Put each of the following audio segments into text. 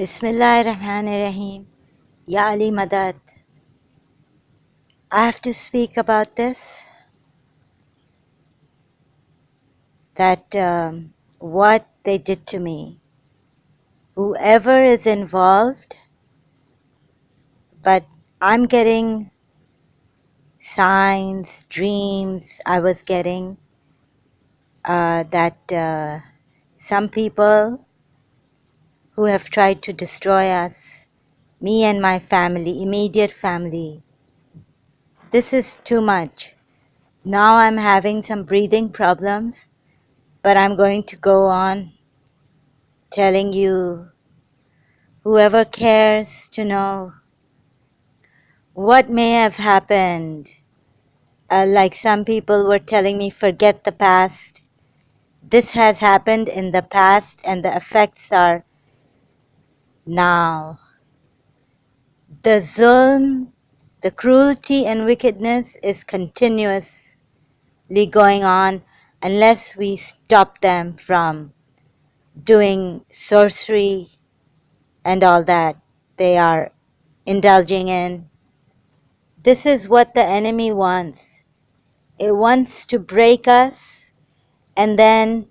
Bismillahirrahmanirrahim. Ya Ali Madad. I have to speak about this, that what they did to me. Whoever is involved, but I'm getting signs, dreams I was getting that some people who have tried to destroy us, me and my family, immediate family, this is too much. Now I'm having some breathing problems, but I'm going to go on telling you, whoever cares to know what may have happened. Like some people were telling me, forget the past. This has happened in the past and the effects are now. The zulm, the cruelty and wickedness is continuously going on unless we stop them from doing sorcery and all that they are indulging in. This is what the enemy wants. It wants to break us, and then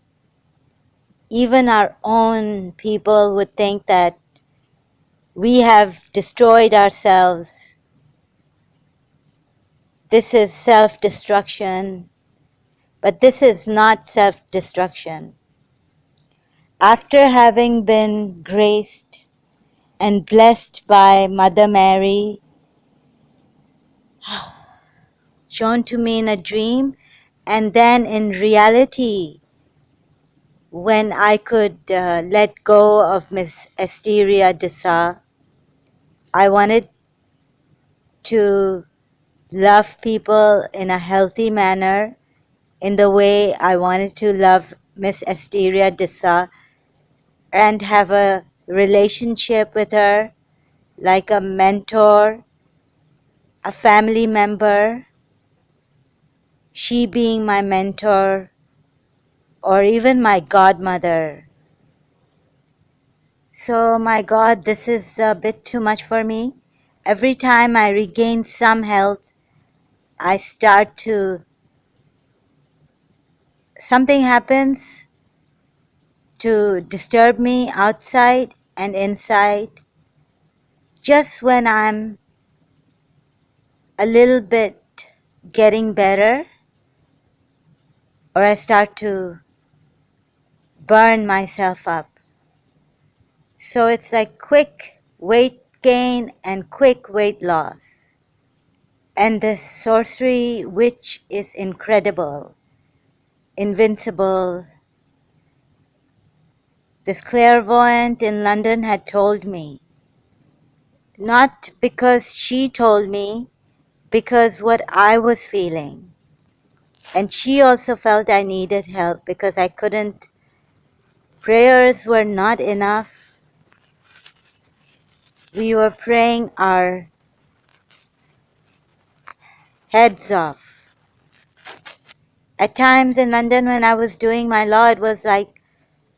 even our own people would think that we have destroyed ourselves. This is self-destruction, but this is not self-destruction. After having been graced and blessed by Mother Mary, shown to me in a dream, and then in reality, when I could let go of Miss Asteria Dessa, I wanted to love people in a healthy manner, in the way I wanted to love Miss Asteria Dessa, and have a relationship with her like a mentor, a family member, she being my mentor, or even my godmother. So, my God, this is a bit too much for me. Every time I regain some health, I start to, something happens to disturb me outside and inside. Just when I'm a little bit getting better, or I start to burn myself up. So it's like quick weight gain and quick weight loss. And this sorcery, which is incredible, invincible. This clairvoyant in London had told me, not because she told me, because what I was feeling. And she also felt I needed help because I couldn't, prayers were not enough. We were praying our heads off. At times in London when I was doing my law, it was like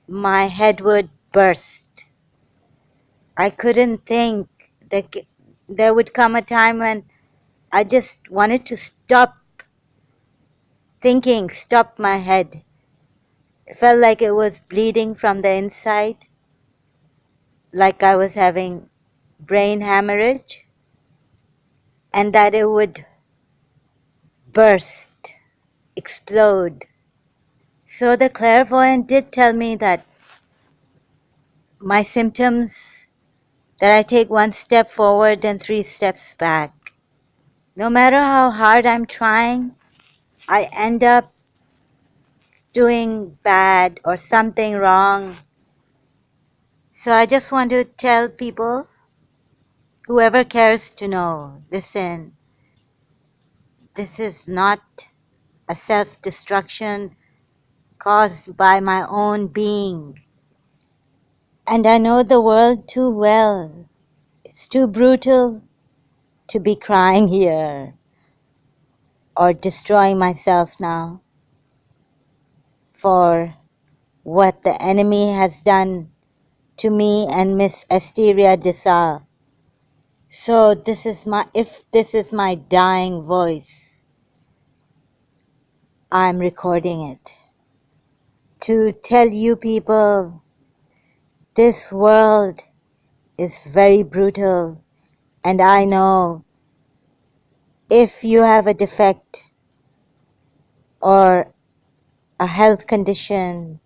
my head would burst. I couldn't think. There would come a time when I just wanted to stop thinking, stop my head. It felt like it was bleeding from the inside, like I was having brain hemorrhage, and that it would burst, explode. So the clairvoyant did tell me that my symptoms, that I take one step forward and 3 steps back. No matter how hard I'm trying, I end up doing bad or something wrong. So I just want to tell people, whoever cares to know, listen, this is not a self-destruction caused by my own being. And I know the world too well. It's too brutal to be crying here or destroying myself now for what the enemy has done to me and Miss Asteria Dessa. So if this is my dying voice, I'm recording it to tell you people this world is very brutal, and I know if you have a defect or a health condition,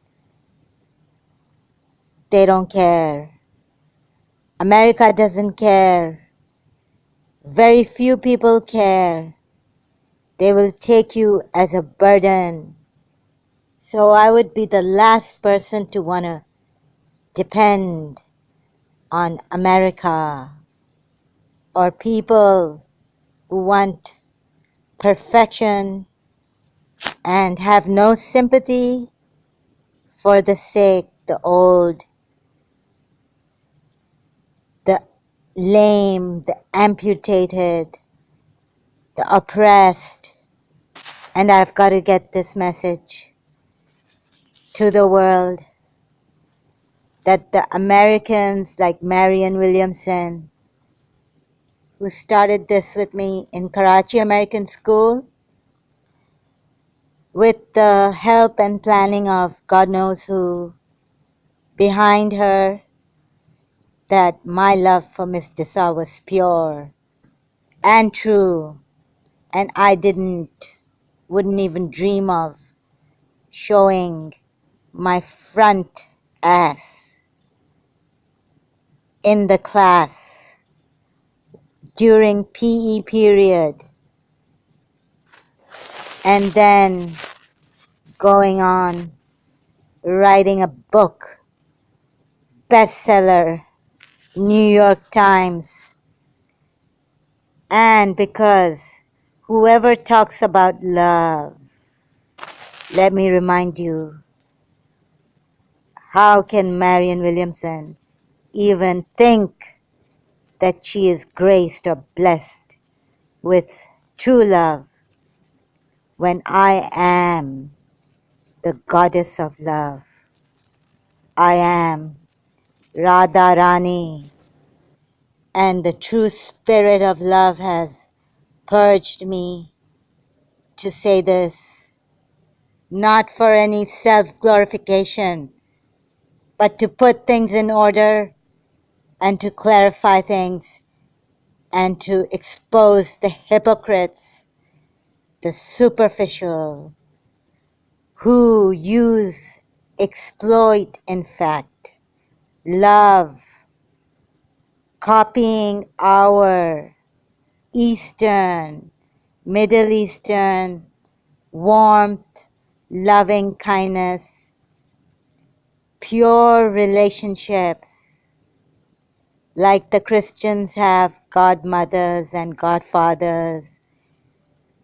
they don't care. America doesn't care. Very few people care. They will take you as a burden. So I would be the last person to want to depend on America or people who want perfection and have no sympathy for the sick, the old, the lame, the amputated, the oppressed. And I've got to get this message to the world that the Americans like Marianne Williamson, who started this with me in Karachi American School, with the help and planning of God knows who behind her, that my love for Miss Dessa was pure and true, and I wouldn't even dream of showing my front ass in the class during PE period and then going on writing a book, bestseller, New York Times. And because whoever talks about love, let me remind you, how can Marianne Williamson even think that she is graced or blessed with true love when I am the goddess of love? I am Radha Rani, and the true spirit of love has purged me to say this, not for any self-glorification, but to put things in order and to clarify things and to expose the hypocrites, the superficial, who exploit, in fact, love, copying our Eastern, Middle Eastern warmth, loving kindness, pure relationships, like the Christians have godmothers and godfathers,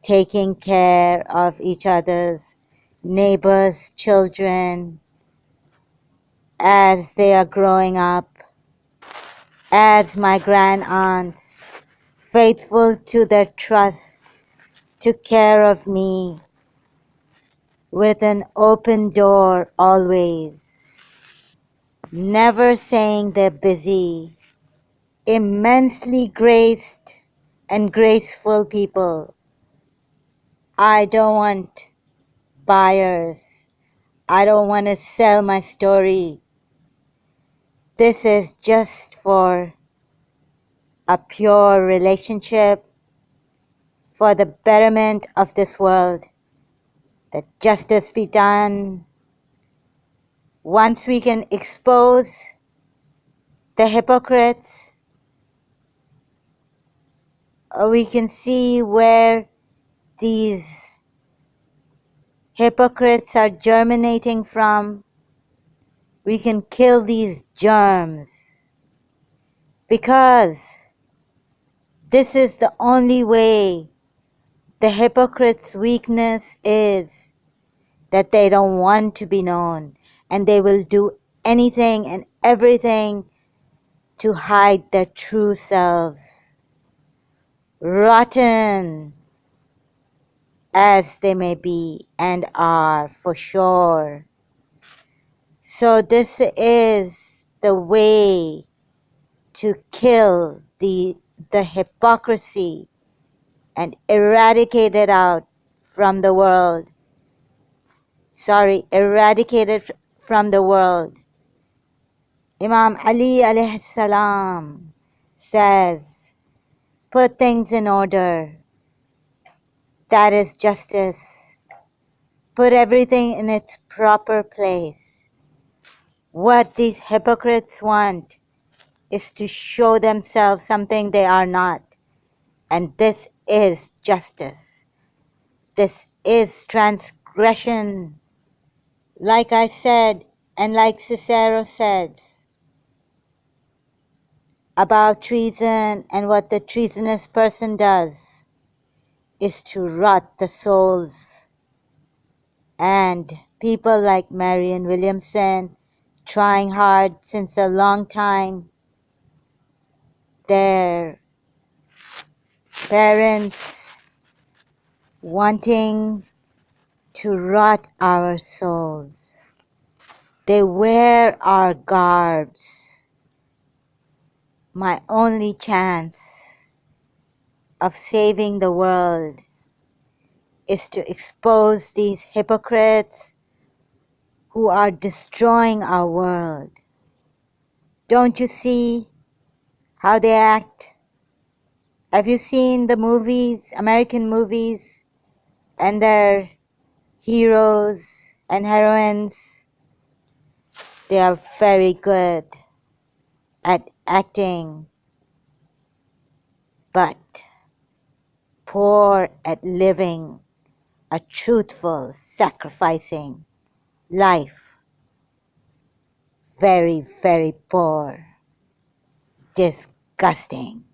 taking care of each other's neighbors' children as they are growing up, as my grand aunts, faithful to their trust, took care of me with an open door always, never saying they're busy, immensely graced and graceful people. I don't want buyers. I don't want to sell my story. This is just for a pure relationship, for the betterment of this world, that justice be done. Once we can expose the hypocrites, we can see where these hypocrites are germinating from. We can kill these germs, because this is the only way. The hypocrite's weakness is that they don't want to be known, and they will do anything and everything to hide their true selves, rotten as they may be and are for sure. So this is the way to kill the hypocrisy and eradicate it out from the world. Eradicate it from the world. Imam Ali alayhi salam says, put things in order. That is justice. Put everything in its proper place. What these hypocrites want is to show themselves something they are not. And this is justice. This is transgression. Like I said, and like Cicero said about treason, and what the treasonous person does is to rot the souls. And people like Marianne Williamson, trying hard since a long time, their parents wanting to rot our souls. They wear our garbs. My only chance of saving the world is to expose these hypocrites who are destroying our world. Don't you see how they act? Have you seen the movies, American movies, and their heroes and heroines? They are very good at acting, but poor at living a truthful, sacrificing life. Very, very poor. Disgusting.